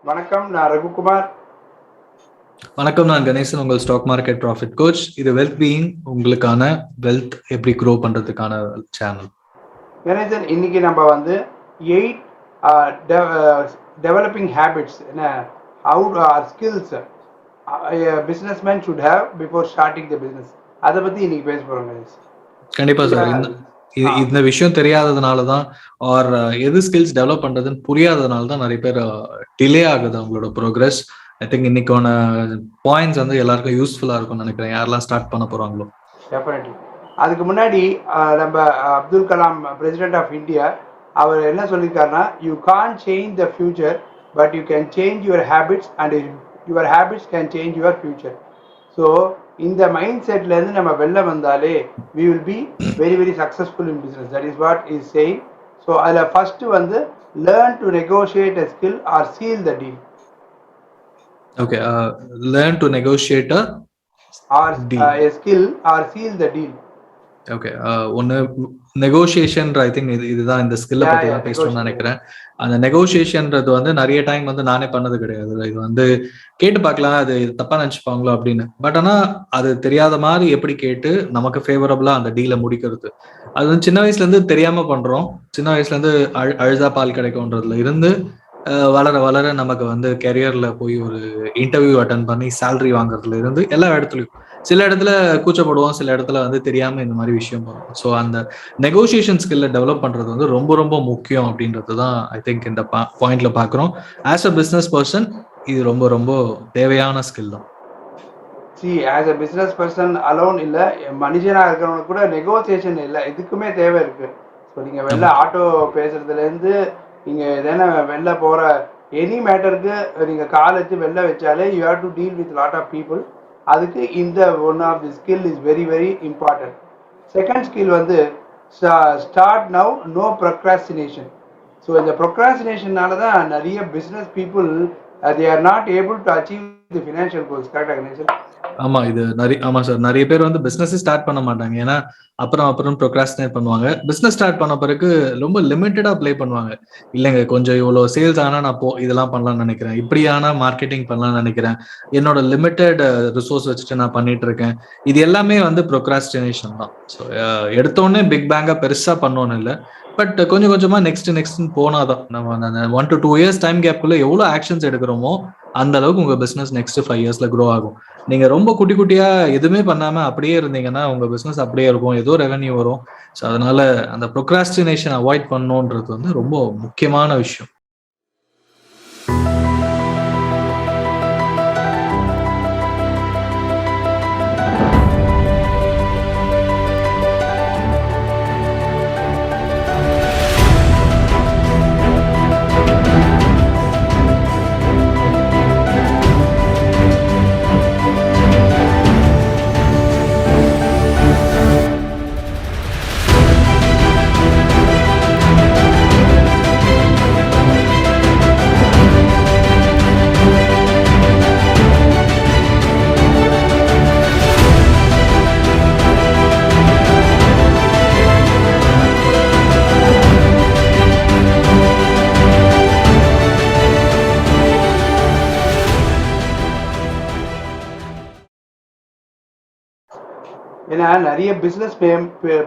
வணக்கம், நான் ரகுகுமார். வணக்கம், நான் கணேசன், உங்கள் ஸ்டாக் மார்க்கெட் ப்ராஃபிட் கோச். இது வெல்த் பீயிங், உங்களுக்கான வெல்த் எப்படி க்ரோ பண்றதுக்கான சேனல். கணேசன், இன்னைக்கு நம்ம வந்து 8 டெவலப்பிங் ஹேபிட்ஸ், என்ன how skills business man should have before starting the business, அதை பற்றி இன்னைக்கு பேச போகிறோம் கணேஷ். கண்டிப்பா சார். இந்த விஷயம் தெரியாததுனால தான், ஆர் எது ஸ்கில்ஸ் டெவலப் பண்றதுன்னு புரியாததுனால தான் நிறைய பேர் டிலே ஆகுது அவங்களோட ப்ரோக்ரஸ். ஐ திங்க் இன்னைக்கான பாயிண்ட்ஸ் வந்து எல்லாருக்கும் யூஸ்ஃபுல்லா இருக்கும்னு நினைக்கிறேன், யாரெல்லாம் ஸ்டார்ட் பண்ண போறாங்களோ. டெஃபினெட்லி. அதுக்கு முன்னாடி நம்ம Abdul Kalam, president of India, அவர் என்ன சொல்லியிருக்காருன்னா, you can't change the future but you can change your habits and your habits can change your future. So இந்த மைண்ட் செட்லேருந்து நம்ம வெளில வந்தாலே we will be very very successful in business. That is what is saying. So அதில் first வந்து learn to negotiate a skill or seal the deal. Okay, learn to negotiate a skill or seal the deal. Okay, ஒன்று negotiation. I think இதுதான் இந்த ஸ்கில்லை பற்றி தான் பேசணும்னு நினைக்கிறேன். அந்த நெகோசியேஷன்றது வந்து நிறைய டைம் வந்து நானே பண்ணது கிடையாது. இது வந்து கேட்டு பார்க்கலாம், அது தப்பா நினைச்சுப்பாங்களோ அப்படின்னு. பட் ஆனால் அது தெரியாத மாதிரி எப்படி கேட்டு நமக்கு ஃபேவரபிளா அந்த டீலை முடிக்கிறது, அது வந்து சின்ன வயசுல இருந்து தெரியாம பண்றோம். சின்ன வயசுல இருந்து அழுதா பால் கிடைக்கும்ன்றதுல இருந்து வளர வளர நமக்கு வந்து கெரியர்ல போய் ஒரு இன்டர்வியூ அட்டன் பண்ணி சேலரி வாங்குறதுல இருந்து எல்லா இடத்துலயும் சில இடத்துல கூச்சப்படுவோம், சில இடத்துல வந்து தெரியாம இந்த மாதிரி விஷயம் பண்ணுவோம். ஸோ அந்த நெகோசியேஷன் ஸ்கில்ல டெவலப் பண்றது வந்து ரொம்ப ரொம்ப முக்கியம் அப்படின்றது தான் ஐ திங்க் இந்த பாயிண்ட்ல பாக்குறோம். ஆஸ் அ பிசினஸ் பர்சன் இது ரொம்ப ரொம்ப தேவையான ஸ்கில் தான். As a business person alone இல்லை, மனுஷனாக இருக்கிறவங்களுக்கு கூட நெகோசியேஷன் இல்லை, இதுக்குமே தேவை இருக்குது. ஸோ நீங்கள் வெளில ஆட்டோ பேசுறதுலேருந்து நீங்கள் எதனா வெளில போகிற எனி மேட்டருக்கு நீங்கள் கால் வச்சு வெளில வச்சாலே you have to deal with lot of people. அதுக்கு இந்த one of the skill is very very important. Second skill வந்து start now, no procrastination. So இந்த ப்ரொக்ராஸ்டினேஷனால தான் நிறைய business people they are not able to achieve the financial goals. கரெக்டா கணேசன்? ஆமா, இது ஆமா சார், நிறைய பேர் வந்து பிசினஸ் ஸ்டார்ட் பண்ண மாட்டாங்க. ஏன்னா அப்புறம் ப்ரொக்ராஸ்டினேட் பண்ணுவாங்க. பிசினஸ் ஸ்டார்ட் பண்ண பிறகு ரொம்ப லிமிட்டடா ப்ளே பண்ணுவாங்க. இல்லைங்க, கொஞ்சம் இவ்வளவு சேல்ஸ் ஆனா நான் இதெல்லாம் பண்ணலாம்னு நினைக்கிறேன், இப்படியான மார்க்கெட்டிங் பண்ணலாம்னு நினைக்கிறேன், என்னோட லிமிட்டட் ரிசோர்ஸ் வச்சுட்டு நான் பண்ணிட்டு இருக்கேன். இது எல்லாமே வந்து ப்ரொக்ராஸ்டினேஷன் தான். ஸோ எடுத்தோடனே பிக் பேங்கா பெருசா பண்ணோன்னு இல்லை, பட் கொஞ்சம் கொஞ்சமா நெக்ஸ்ட் போனாதான் நம்ம அந்த 1 to 2 years டைம் கேப்குள்ள எவ்வளவு ஆக்ஷன்ஸ் எடுக்கிறோமோ அந்த அளவுக்கு உங்க பிசினஸ் நெக்ஸ்ட் 5 yearsல க்ரோ ஆகும். நீங்க ரொம்ப குட்டி குட்டியா எதுவுமே பண்ணாம அப்படியே இருந்தீங்கன்னா உங்க பிசினஸ் அப்படியே இருக்கும், ஏதோ ரெவென்யூ வரும். ஸோ அதனால அந்த ப்ரொக்ராஸ்டினேஷன் அவாய்ட் பண்ணணுன்றது வந்து ரொம்ப முக்கியமான விஷயம். ஏன்னா நிறைய பிஸ்னஸ்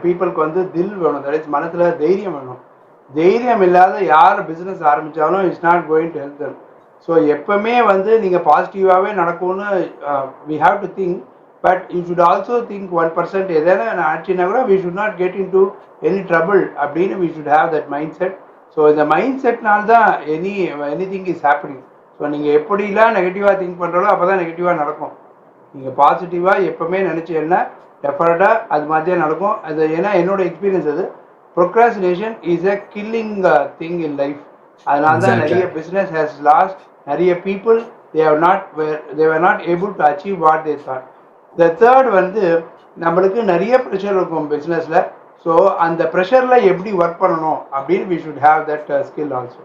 பீப்புளுக்கு வந்து தில் வேணும், தட் இஸ் மனசுல தைரியம் வேணும். தைரியம் இல்லாத யார் பிஸ்னஸ் ஆரம்பிச்சாலும் it's not going to help them. So எப்பவுமே வந்து நீங்கள் பாசிட்டிவாகவே நடக்கும்னு we have to think. But you should also think 1% எதனா ஆச்சுன்னா கூட we should not get into any trouble அப்படின்னு we should have that mindset. So இந்த மைண்ட் செட்னால தான் anything is happening. So நீங்கள் எப்படிலாம் நெகட்டிவாக திங்க் பண்ணுறோளோ அப்போ தான் நெகட்டிவாக நடக்கும். நீங்கள் பாசிட்டிவாக எப்பவுமே நினச்சேன்னா டெஃபனட்டாக அது மாதிரியே நடக்கும். அது ஏன்னா என்னோட எக்ஸ்பீரியன்ஸ் அது. Procrastination is a killing thing in life. அதனால தான் நிறைய பிஸ்னஸ் ஹேஸ் லாஸ்ட். நிறைய people they were not able to achieve what they thought. The third வந்து நம்மளுக்கு நிறைய ப்ரெஷர் இருக்கும் பிஸ்னஸில். ஸோ அந்த ப்ரெஷரில் எப்படி ஒர்க் பண்ணணும் அப்படின்னு we should have that skill also.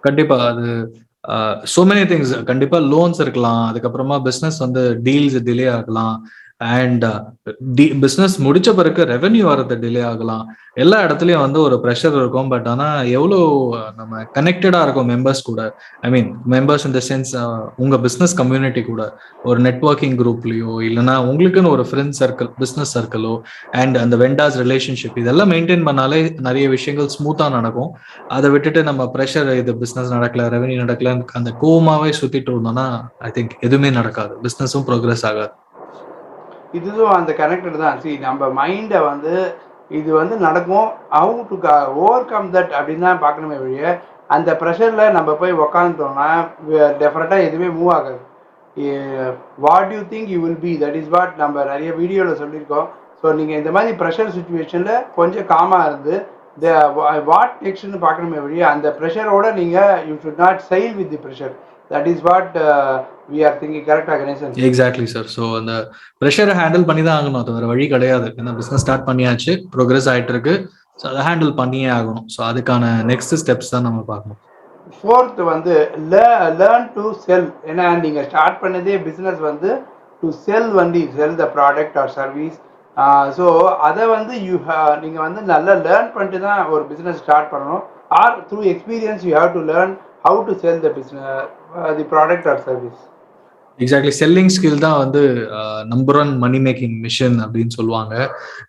கண்டிப்பா அது so many things. கண்டிப்பா லோன்ஸ் இருக்கலாம், அதுக்கப்புறமா பிசினஸ் வந்து டீல்ஸ் டிலே ஆகலாம், அண்ட் பிஸ்னஸ் முடிச்ச பிறகு ரெவென்யூ வரது டிலே ஆகலாம். எல்லா இடத்துலயும் வந்து ஒரு ப்ரெஷர் இருக்கும். பட் ஆனா எவ்வளோ நம்ம கனெக்டடா இருக்கும் மெம்பர்ஸ் கூட, ஐ மீன் மெம்பர்ஸ் இன் த சென்ஸ் உங்க பிஸ்னஸ் கம்யூனிட்டி கூட ஒரு நெட்வொர்க்கிங் குரூப்லயோ இல்லைன்னா உங்களுக்குன்னு ஒரு ஃப்ரெண்ட் சர்க்கிள் பிஸ்னஸ் சர்க்கிளோ அண்ட் அந்த வெண்டாஸ் ரிலேஷன்ஷிப் இதெல்லாம் மெயின்டைன் பண்ணாலே நிறைய விஷயங்கள் ஸ்மூத்தா நடக்கும். அதை விட்டுட்டு நம்ம ப்ரெஷர் இது பிஸ்னஸ் நடக்கல ரெவென்யூ நடக்கல அந்த கோமாவே சுத்திட்டு இருந்தோம்னா ஐ திங்க் எதுவுமே நடக்காது, பிஸ்னஸும் ப்ரோக்ரஸ் ஆகாது. இதுவும் அந்த கனெக்டட் தான். சரி, நம்ம மைண்டை வந்து இது வந்து நடக்கும், how to over come that அப்படின்னு தான் பார்க்கணுமே வழிய அந்த ப்ரெஷரில் நம்ம போய் உக்காந்துட்டோம்னா டெஃபினட்டாக எதுவுமே மூவ் ஆகாது. What you think you will be, that is what நம்ம நிறைய வீடியோவில் சொல்லியிருக்கோம். ஸோ நீங்கள் இந்த மாதிரி ப்ரெஷர் சுச்சுவேஷனில் கொஞ்சம் காமாக இருந்து வாட் நெக்ஸ்ட்னு பார்க்கணுமே வழிய அந்த ப்ரெஷரோட நீங்கள் you should not sail with the pressure. That is what we are thinking. கரெக்டா கணேசன்? Exactly sir. ஸோ அந்த ப்ரெஷரை ஹேண்டில் பண்ணி தான் ஆகணும், அது வேற வழி கிடையாது. ஏன்னா பிஸ்னஸ் ஸ்டார்ட் பண்ணியாச்சு, ப்ரோக்ரஸ் ஆயிட்டு இருக்கு, ஸோ அதை ஹேண்டில் பண்ணியே ஆகணும். ஸோ அதுக்கான நெக்ஸ்ட் ஸ்டெப்ஸ் தான் நம்ம பார்க்கணும். ஃபோர்த் வந்து லேர்ன் டு செல். ஏன்னா நீங்க ஸ்டார்ட் பண்ணதே பிஸ்னஸ் வந்து டு செல் வண்டி, sell the product or service. So அதை வந்து நீங்கள் வந்து நல்லா லேர்ன் பண்ணிட்டு தான் ஒரு பிஸ்னஸ் ஸ்டார்ட் பண்ணணும். Or through experience you have to learn how to sell the business the product or service. Exactly, selling skill தான் வந்து number one money making machine அப்படின்னு சொல்லுவாங்க.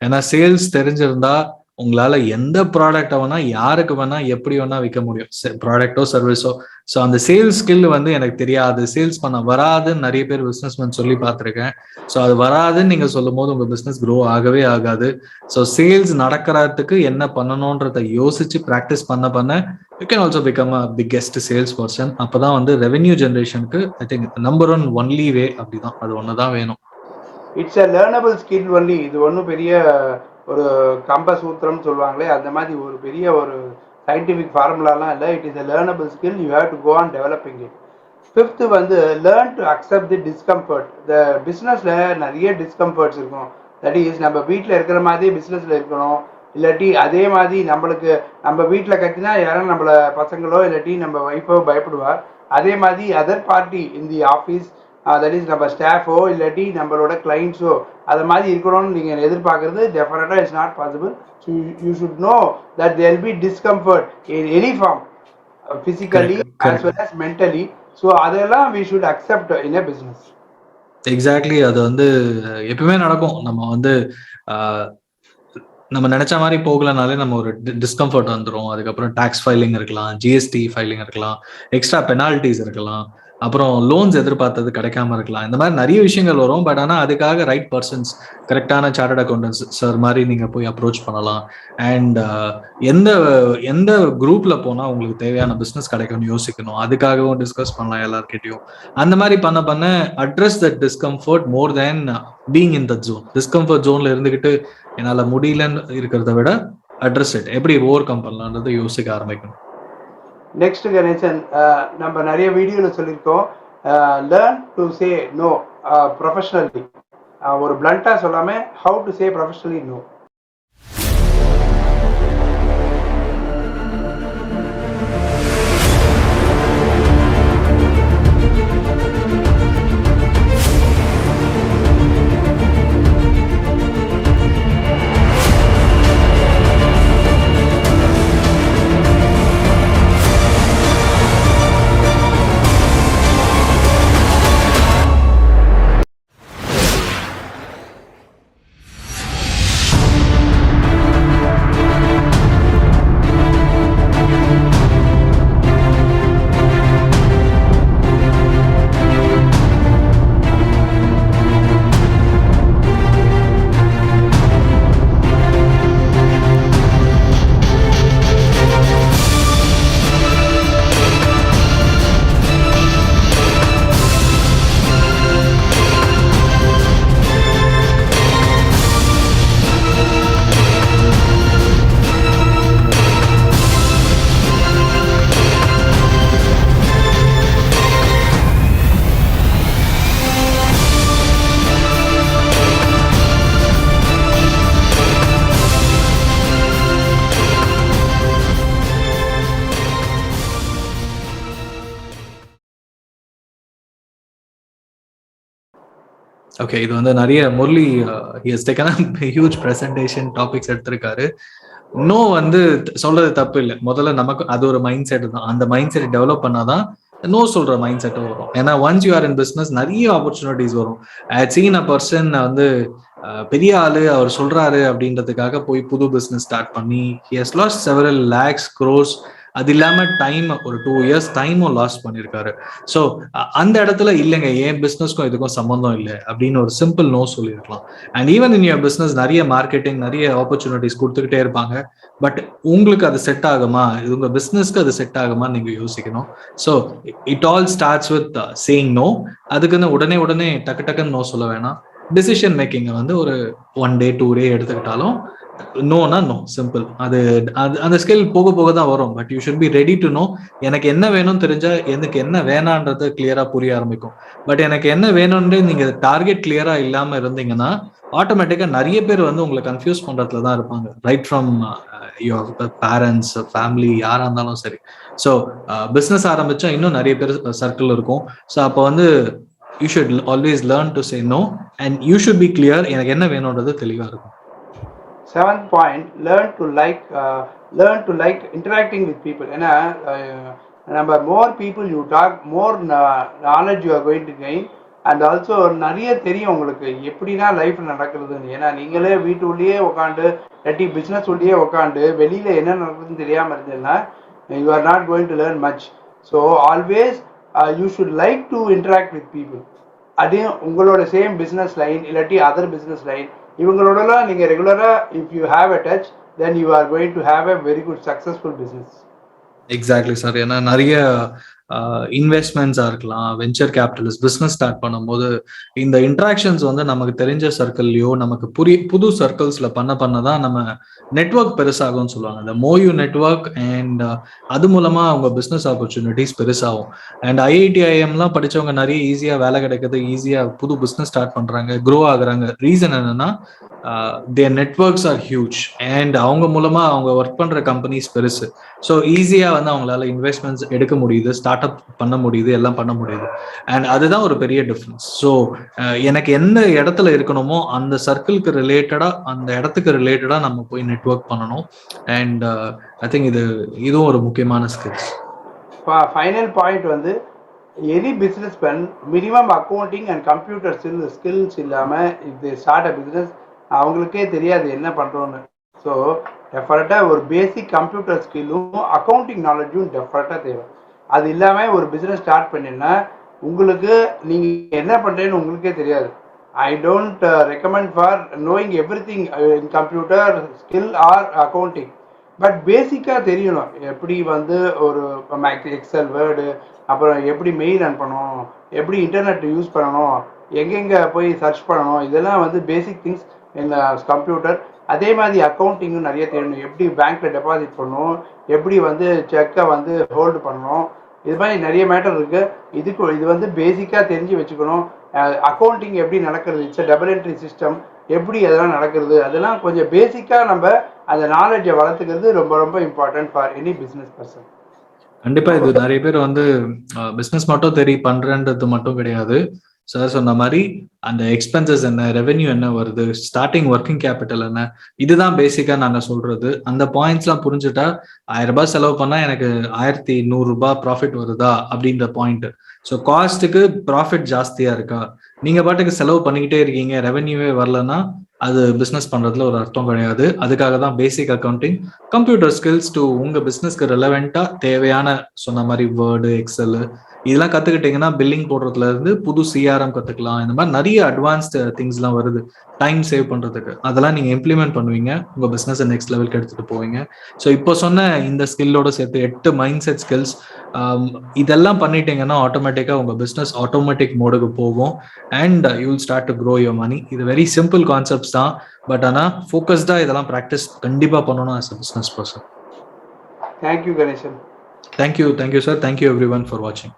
ஏன்னா சேல்ஸ் தெரிஞ்சிருந்தா உங்களால எந்த ப்ராடக்டை வேணா யாருக்கு வேணா எப்படி வேணா விற்க முடியும், ப்ராடக்டோ சர்வீஸோ. ஸோ அந்த சேல்ஸ் ஸ்கில் வந்து எனக்கு தெரியாது, சேல்ஸ் பண்ண வராதுன்னு நிறைய பேர் பிஸ்னஸ்மேன் சொல்லி பார்த்துருக்கேன். ஸோ அது வராதுன்னு நீங்க சொல்லும் போது உங்க பிஸ்னஸ் க்ரோ ஆகவே ஆகாது. ஸோ சேல்ஸ் நடக்கிறதுக்கு என்ன பண்ணணும்ன்றத யோசிச்சு ப்ராக்டிஸ் பண்ண you can also become a biggest sales person. அப்பதான் வந்து ரெவென்யூ ஜென்ரேஷனுக்கு I think number one only way அப்படிதான், அது ஒண்ணுதான் வேணும். It's a learnable skill only. இது ஒன்றும் பெரிய ஒரு கம்ப சூத்திரம் சொல்லுவாங்களே அந்த மாதிரி ஒரு பெரிய ஒரு சயின்டிஃபிக் ஃபார்முலாலாம் இல்லை. It is a learnable skill, you have to go on developing it. Fifth வந்து learn to accept the discomfort. இந்த பிஸ்னஸில் நிறைய டிஸ்கம்ஃபர்ட்ஸ் இருக்கும். தட் இஸ் நம்ம வீட்டில் இருக்கிற மாதிரி பிஸ்னஸில் இருக்கணும், இல்லாட்டி அதே மாதிரி நம்மளுக்கு நம்ம வீட்டில் கத்தினா யாரும் நம்மள பசங்களோ இல்லாட்டி நம்ம ஒய்ஃபோ பயப்படுவா. அதே மாதிரி other party in the office, that is நம்ம ஸ்டாஃபோ இல்லாட்டி நம்மளோட கிளைண்ட்ஸோ அது மாதிரி இருக்கணும்னு நீங்கள் எதிர்பார்க்குறது டெஃபினட்டாக it's not possible. So you should know that there will be discomfort in any form, physically as well as mentally. So அதெல்லாம் we should accept in a business. Exactly, அது வந்து எப்பவுமே நடக்கும். நம்ம வந்து நம்ம நினைச்ச மாதிரி போகலனாலே நம்ம ஒரு டிஸ்கம்ஃபர்ட் வந்துடும். அதுக்கப்புறம் டாக்ஸ் ஃபைலிங் இருக்கலாம், ஜிஎஸ்டி ஃபைலிங் இருக்கலாம், எக்ஸ்ட்ரா பெனால்டிஸ் இருக்கலாம், அப்புறம் லோன்ஸ் எதிர்பார்த்தது கிடைக்காம இருக்கலாம். இந்த மாதிரி நிறைய விஷயங்கள் வரும். பட் ஆனால் அதுக்காக ரைட் பர்சன்ஸ், கரெக்டான சார்ட்டர்ட் அக்கௌண்டன்ஸ் சார் மாதிரி நீங்க போய் அப்ரோச் பண்ணலாம். அண்ட் எந்த எந்த குரூப்ல போனா உங்களுக்கு தேவையான பிஸ்னஸ் கிடைக்கும்னு யோசிக்கணும், அதுக்காகவும் டிஸ்கஸ் பண்ணலாம் எல்லார்கிட்டையும். அந்த மாதிரி பண்ண address that discomfort more than being in that zone. Discomfort ஜோன்ல இருந்துகிட்டு என்னால முடியலன்னு இருக்கிறத விட அட்ரஸ் இட், எப்படி ஓவர் கம் பண்ணலான்றதை யோசிக்க ஆரம்பிக்கணும். நெக்ஸ்ட் கணேசன், நம்ம நிறைய வீடியோவில் சொல்லியிருக்கோம், learn to say no professionally. ஒரு பிளண்டாக சொல்லாமல் how to say professionally no. Okay, இது வந்து நிறைய முரளி ஹியூஜ் பிரசன்டேஷன் டாபிக்ஸ் எடுத்திருக்காரு. நோ வந்து சொல்றது தப்பு இல்லை. முதல்ல நமக்கு அது ஒரு மைண்ட் செட் தான். அந்த மைண்ட் செட் டெவலப் பண்ணாதான் நோ சொல்ற மைண்ட் செட்டும் வரும். ஏன்னா once you are in business நிறைய ஆப்பர்ச்சுனிட்டிஸ் வரும். ஐ ஹேட் சீன் அ பர்சன் வந்து பெரிய ஆளு அவர் சொல்றாரு அப்படின்றதுக்காக போய் புது பிசினஸ் ஸ்டார்ட் பண்ணி he has lost several lakhs crores. அது இல்லாம டைம் ஒரு 2 years டைமும் லாஸ் பண்ணிருக்காரு. ஸோ அந்த இடத்துல இல்லைங்க, ஏன் பிசினஸ்க்கும் இதுக்கும் சம்பந்தம் இல்லை அப்படின்னு ஒரு சிம்பிள் நோ சொல்லியிருக்கலாம். And even in your business நிறைய மார்க்கெட்டிங் நிறைய ஆப்பர்ச்சுனிட்டிஸ் கொடுத்துக்கிட்டே இருப்பாங்க. பட் உங்களுக்கு அது செட் ஆகுமா, இது உங்க பிசினஸ்க்கு அது செட் ஆகுமா நீங்க யோசிக்கணும். So it all starts with saying no. அதுக்குன்னு உடனே டக்கு டக்குன்னு நோ சொல்ல வேணாம். டிசிஷன் மேக்கிங்கை வந்து ஒரு 1 day 2 day எடுத்துக்கிட்டாலும் நோனா நோ, சிம்பிள். அது அந்த ஸ்கில் போக போக தான் வரும். But you should be ready to know. எனக்கு என்ன வேணும்னு தெரிஞ்சா எனக்கு என்ன வேணான்றது கிளியரா புரிய ஆரம்பிக்கும். பட் எனக்கு என்ன வேணும்னு நீங்க டார்கெட் கிளியரா இல்லாம இருந்தீங்கன்னா ஆட்டோமேட்டிக்கா நிறைய பேர் வந்து உங்களை கன்ஃபியூஸ் பண்றதுல தான் இருப்பாங்க. Right from your parents, family, யாரா இருந்தாலும் சரி. ஸோ பிஸ்னஸ் ஆரம்பிச்சா இன்னும் நிறைய பேர் சர்க்கிள் இருக்கும். ஸோ அப்போ வந்து you should always learn to say no and you should be clear எனக்கு என்ன வேணும்ன்றது தெளிவா இருக்கும். 7th point, learn to like interacting with people. ஏன்னா நம்ம more people you talk, more knowledge you are going to gain. And also நிறைய தெரியும் உங்களுக்கு எப்படின்னா லைஃப் நடக்கிறதுன்னு. ஏன்னா நீங்களே வீட்டுள்ளேயே உட்காந்து இல்லாட்டி பிஸ்னஸ் உள்ளேயே உட்காந்து வெளியில என்ன நடக்குதுன்னு தெரியாமல் இருந்ததுன்னா you are not going to learn much. So always you should like to interact with people. அதையும் உங்களோட சேம் பிஸ்னஸ் லைன் இல்லாட்டி அதர் பிஸ்னஸ் லைன் இவங்களோடலாம் நீங்கள் ரெகுலராக if you have a touch then you are going to have a very good successful business. Exactly sir. ஏன்னா நிறைய இன்வெஸ்ட்மெண்ட்ஸா இருக்கலாம், venture capitalist business start பண்ணும்போது இந்த இன்ட்ராக்ஷன்ஸ் வந்து நமக்கு தெரிஞ்ச சர்க்கிள்லயோ நமக்கு புது சர்க்கிள்ஸ்ல பண்ணதான் நம்ம நெட்வொர்க் பெருசாகும்னு சொல்லுவாங்க. இந்த மோயூ நெட்வொர்க் அண்ட் அது மூலமா அவங்க பிஸ்னஸ் ஆப்பர்ச்சுனிட்டிஸ் பெருசாகும். அண்ட் IIT-IIM படிச்சவங்க நிறைய ஈஸியா வேலை கிடைக்குது, ஈஸியா புது பிஸ்னஸ் ஸ்டார்ட் பண்றாங்க, க்ரோ ஆகுறாங்க. ரீசன் என்னன்னா தேர் நெட்வொர்க்ஸ் ஆர் ஹியூஜ் அண்ட் அவங்க மூலமா அவங்க ஒர்க் பண்ற கம்பெனிஸ் பெருசு. ஸோ ஈஸியா வந்து அவங்களால இன்வெஸ்ட்மெண்ட்ஸ் எடுக்க முடியுது, ஸ்டார்ட் அப் பண்ண முடியுது, எல்லாம் பண்ண முடியுது. அண்ட் அதுதான் ஒரு பெரிய டிஃபரன்ஸ். ஸோ எனக்கு எந்த இடத்துல இருக்கணுமோ அந்த சர்க்கிளுக்கு ரிலேட்டடா அந்த இடத்துக்கு ரிலேட்டடா நம்ம போய் நெட்வொர்க் பண்ணணும். அண்ட் ஐ திங்க் இதுவும் ஒரு முக்கியமான ஸ்கில்ஸ். ஃபைனல் பாயிண்ட் வந்து any business man minimum accounting and computer skills இல்லாமல் இது ஸ்டார்ட் அ பிஸ்னஸ் அவங்களுக்கே தெரியாது என்ன பண்ணுறோன்னு. ஸோ டெஃபரெட்டாக ஒரு பேசிக் கம்ப்யூட்டர் ஸ்கில்லும் அக்கௌண்டிங் நாலேஜும் டெஃபரெட்டாக தேவை. அது இல்லாமல் ஒரு பிஸ்னஸ் ஸ்டார்ட் பண்ணினா உங்களுக்கு நீங்கள் என்ன பண்ணுறேன்னு உங்களுக்கே தெரியாது. I don't recommend for knowing every thing in computer skill R accounting. But பேசிக்காக தெரியணும் எப்படி வந்து ஒரு எக்ஸல், வேர்டு, அப்புறம் எப்படி மெயில் அனுப்பணும், எப்படி இன்டர்நெட் யூஸ் பண்ணணும், எங்கெங்கே போய் சர்ச் பண்ணணும், இதெல்லாம் வந்து பேசிக் திங்ஸ் இந்த கம்ப்யூட்டர். அதே மாதிரி அக்கௌண்டிங்கும் நிறைய தெரியணும். எப்படி பேங்க்கில் டெபாசிட் பண்ணணும், எப்படி வந்து செக்கை வந்து ஹோல்டு பண்ணணும், இது மாதிரி நிறைய மேட்டர் இருக்குது. இது வந்து பேசிக்காக தெரிஞ்சு வச்சுக்கணும். அக்கௌண்டிங் எப்படி நடக்கிறது, இட்ஸ் டபுள் என்ட்ரி சிஸ்டம், எப்படி அதெல்லாம் நடக்கிறது, அதெல்லாம் கொஞ்சம் பேசிக்காக நம்ம அந்த நாலேஜை வளர்த்துக்கிறது ரொம்ப ரொம்ப important for any business person. கண்டிப்பா இது நிறைய பேர் வந்து பிஸ்னஸ் மட்டும் பண்றேன்றது மட்டும் கிடையாது. சார் சொன்ன மாதிரி அந்த எக்ஸ்பென்சஸ் என்ன, ரெவென்யூ என்ன வருது, ஸ்டார்டிங் ஒர்க்கிங் கேபிட்டல் என்ன, இதுதான் பேசிக்கா நாங்க சொல்றது. அந்த பாயிண்ட்ஸ் எல்லாம் புரிஞ்சுட்டா 1000 ரூபாய் செலவு பண்ணா எனக்கு 1100 ரூபாய் ப்ராஃபிட் வருதா அப்படின்ற பாயிண்ட். ஸோ காஸ்ட்டுக்கு ப்ராஃபிட் ஜாஸ்தியா இருக்கா, நீங்க பாட்டுக்கு செலவு பண்ணிக்கிட்டே இருக்கீங்க, ரெவென்யூவே வரலன்னா அது பிஸ்னஸ் பண்றதுல ஒரு அர்த்தம் கிடையாது. அதுக்காக தான் பேசிக் அக்கௌண்டிங், கம்ப்யூட்டர் ஸ்கில்ஸ் டு உங்க பிஸ்னஸ்க்கு ரெலவெண்டா தேவையான சொன்ன மாதிரி வேர்டு, எக்ஸல் இதெல்லாம் கத்துக்கிட்டீங்கன்னா பில்லிங் போடுறதுல இருந்து புது CRM கத்துக்கலாம். இந்த மாதிரி நிறைய அட்வான்ஸ்டு திங்ஸ் எல்லாம் வருது டைம் சேவ் பண்றதுக்கு. அதெல்லாம் நீங்க இம்ப்ளிமெண்ட் பண்ணுவீங்க, உங்க பிசினஸ் நெக்ஸ்ட் லெவலுக்கு எடுத்துட்டு போவீங்க. ஸோ இப்போ சொன்ன இந்த ஸ்கில்லோட சேர்த்து 8 மைண்ட் செட் ஸ்கில்ஸ் இதெல்லாம் பண்ணிட்டீங்கன்னா ஆட்டோமேட்டிக்கா உங்க பிசினஸ் ஆட்டோமேட்டிக் மோடுக்கு போகும் and you will start to grow your money. இது வெரி சிம்பிள் கான்செப்ட்ஸ் தான். பட் ஆனால் ஃபோக்கஸ்டா இதெல்லாம் ப்ராக்டிஸ் கண்டிப்பா பண்ணணும் as a business person. Thank you Ganesan. Thank you sir. Thank you everyone for வாட்சிங்.